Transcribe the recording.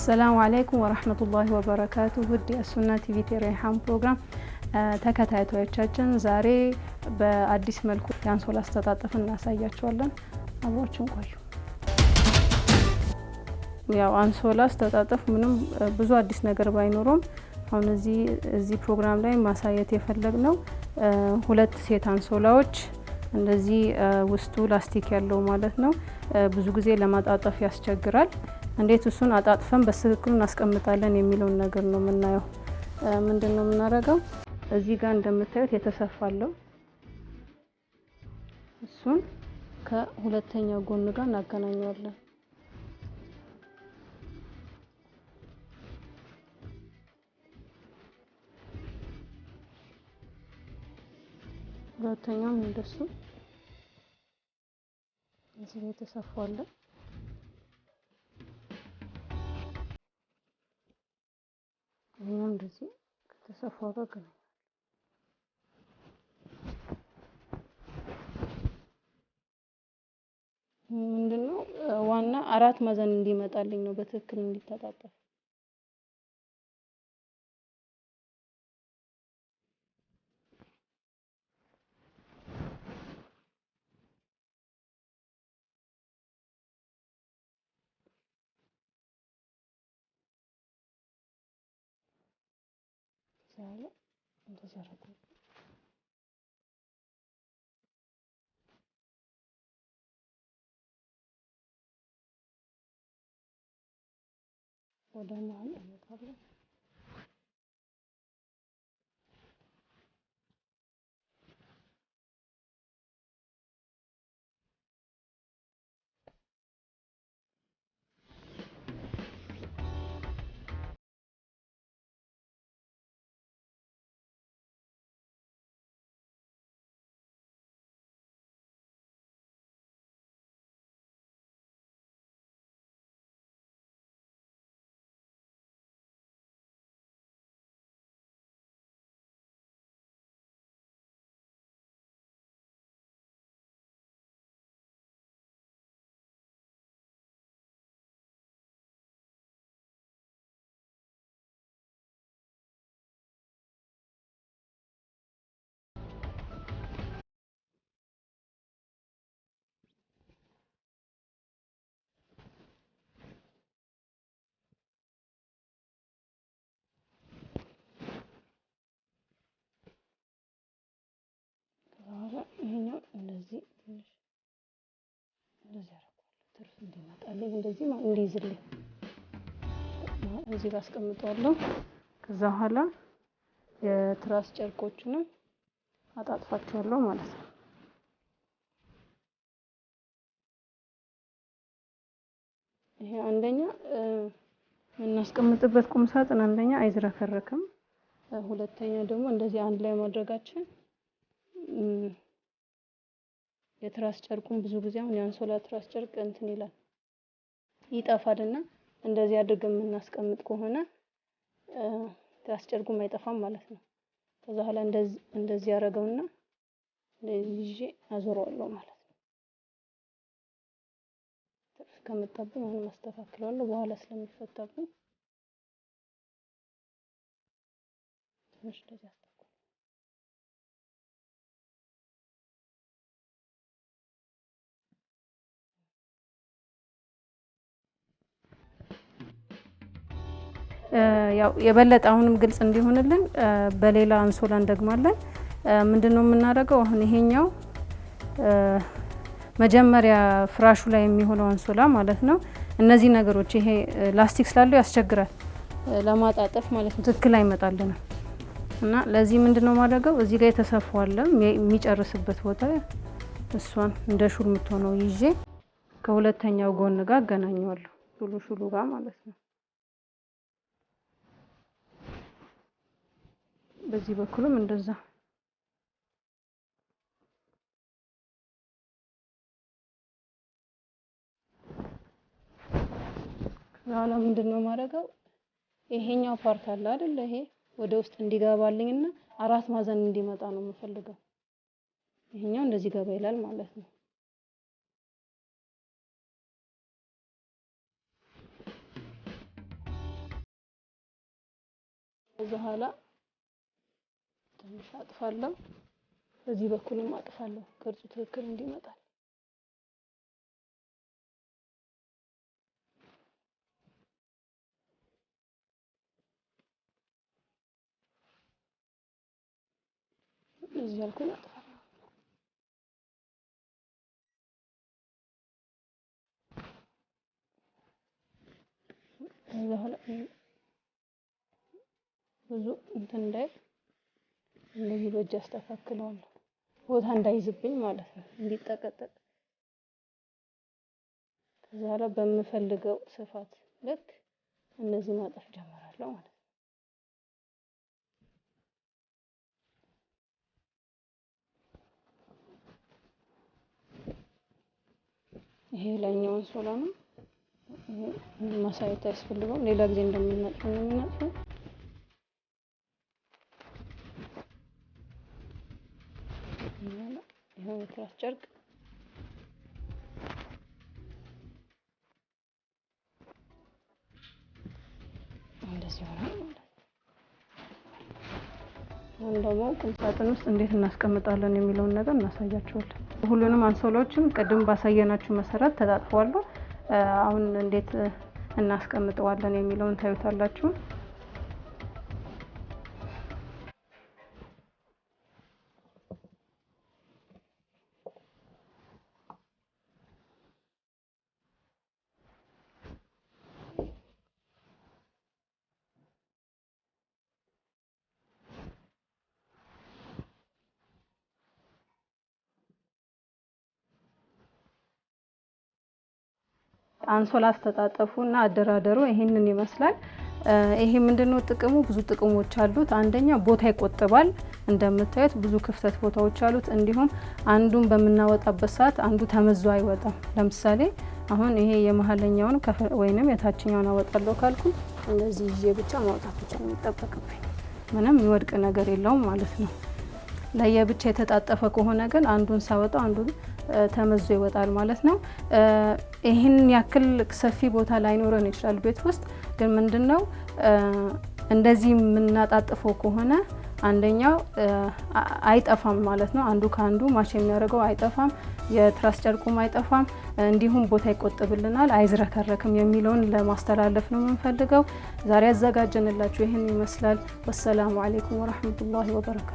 السلام عليكم ورحمة الله وبركاته ودي السنة تي في ريحان بروجرام ተከታታዮቻችን ዛሬ በአዲስ መልኩ ያንሶላ አስተጣጠፍ እናሳያችኋለን። አብራችሁን ቆዩ። ያው አንሶላ አስተጣጠፍ ምንም ብዙ አዲስ ነገር ባይኖርም አሁን እዚህ ፕሮግራም ላይ ማሳየት የፈለግነው ሁለት ሴት አንሶላዎች እንደዚህ ውስጡ ላስቲክ ያለው ማለት ነው ብዙ ጊዜ ለማጣጣፍ ያስቸግራል። እንዴት እሱን አጣጥፈን በትክክል እናስቀምጣለን የሚለውን ነገር ነው የምናየው። ምንድነው የምናደርገው? እዚህ ጋር እንደምታዩት የተሰፋለው እሱን ከሁለተኛው ጎን ጋር እናገናኘዋለን። ሁለተኛው እንደሱ እዚህ የተሰፋለው ይሄም እንደዚህ ከተሰፋው ጋር ገናኝ ምንድነው ዋና አራት ማዕዘን እንዲመጣልኝ ነው በትክክል እንዲተጣጠፍ። ዛሬ እንደዚህ አደረኩ። ወደ መሀል አመጣለሁ። ይሄኛው እንደዚህ ትንሽ እንደዚህ አደርጋለሁ ትርፍ እንዲመጣልኝ እንደዚህ ማለት እንዲይዝልኝ እዚህ ጋር አስቀምጣለሁ። ከዛ በኋላ የትራስ ጨርቆቹን አጣጥፋቸዋለሁ ማለት ነው። ይሄ አንደኛ እናስቀምጥበት ቁም ሳጥን አንደኛ አይዝረከረክም፣ ሁለተኛ ደግሞ እንደዚህ አንድ ላይ ማድረጋችን የትራስ ጨርቁን ብዙ ጊዜ አሁን ያንሶላ ትራስ ጨርቅ እንትን ይላል ይጠፋልና እንደዚህ አድርገን የምናስቀምጥ ከሆነ ትራስ ጨርቁም አይጠፋም ማለት ነው። ከዛ በኋላ እንደዚህ ያደርገውና እንደዚህ ይዤ አዞረዋለሁ ማለት ነው። ከመጣብኝ አሁን ማስተካከለዋለሁ በኋላ ስለሚፈታብኝ ትንሽ እንደዚህ ያው የበለጠ አሁንም ግልጽ እንዲሆንልን በሌላ አንሶላ እንደግማለን። ምንድነው የምናደርገው? አሁን ይሄኛው መጀመሪያ ፍራሹ ላይ የሚሆነው አንሶላ ማለት ነው። እነዚህ ነገሮች ይሄ ላስቲክ ስላለው ያስቸግራል ለማጣጠፍ ማለት ነው። ትክክል አይመጣልንም እና ለዚህ ምንድነው ማድረገው? እዚህ ጋር የተሰፋው አለ የሚጨርስበት ቦታ እሷን እንደ ሹል የምትሆነው ይዤ ከሁለተኛው ጎን ጋር አገናኘዋለሁ ሹሉ ጋር ማለት ነው። በዚህ በኩልም እንደዛ ያላ ምንድነው ማድረገው? ይሄኛው ፓርት አለ አይደል? ይሄ ወደ ውስጥ እንዲገባልኝና አራት ማዕዘን እንዲመጣ ነው የምፈልገው። ይሄኛው እንደዚህ ገባ ይላል ማለት ነው። በኋላ ትንሽ አጥፋለሁ። በዚህ በኩልም አጥፋለሁ ቅርጹ ትክክል እንዲመጣ። እዚህ ያልኩኝ አጥፋለሁ። ብዙ እንትን እንዳይ እንደዚህ በእጅ አስተካክለዋለሁ፣ ቦታ እንዳይዝብኝ ማለት ነው፣ እንዲጠቀጠቅ። ከዛ በኋላ በምፈልገው ስፋት ልክ እነዚህ ማጠፍ ጀምራለሁ ማለት ነው። ይሄ ላይኛው አንሶላ ነው። ማሳየት አያስፈልገውም፣ ሌላ ጊዜ እንደምንነጥፈው ነው የምንነጥፈው። ይሄው የትራስ ጨርቅ እንደዚህ ሆኗል ማለት ነው። አሁን ደግሞ ቁም ሳጥን ውስጥ እንዴት እናስቀምጣለን የሚለውን ነገር እናሳያችኋለን። ሁሉንም አንሶላዎችም ቅድም ባሳየናችሁ መሰረት ተጣጥፈዋል። አሁን እንዴት እናስቀምጠዋለን የሚለውን ታዩታላችሁ። አንሶላ አስተጣጠፉና አደራደሩ ይሄንን ይመስላል። ይሄ ምንድነው ጥቅሙ? ብዙ ጥቅሞች አሉት። አንደኛ ቦታ ይቆጥባል። እንደምታዩት ብዙ ክፍተት ቦታዎች አሉት። እንዲሁም አንዱን በምናወጣበት ሰዓት አንዱ ተመዞ አይወጣም። ለምሳሌ አሁን ይሄ የመሀለኛውን ወይንም የታችኛውን አወጣለሁ ካልኩ እንደዚህ ይዤ ብቻ ማውጣት ብቻ ነው የሚጠበቅብኝ። ምንም የሚወድቅ ነገር የለውም ማለት ነው። ለየብቻ የተጣጠፈ ከሆነ ግን አንዱን ሳወጣው አንዱን ተመዞ ይወጣል ማለት ነው። ይህን ያክል ሰፊ ቦታ ላይኖረን ይችላል ቤት ውስጥ፣ ግን ምንድነው እንደዚህ የምናጣጥፈው ከሆነ አንደኛው አይጠፋም ማለት ነው። አንዱ ከአንዱ ማች የሚያደርገው አይጠፋም፣ የትራስ ጨርቁም አይጠፋም፣ እንዲሁም ቦታ ይቆጥብልናል፣ አይዝረከረክም የሚለውን ለማስተላለፍ ነው የምንፈልገው። ዛሬ ያዘጋጀንላችሁ ይህን ይመስላል። ወሰላሙ አለይኩም ወራህመቱላሂ ወበረካቱ።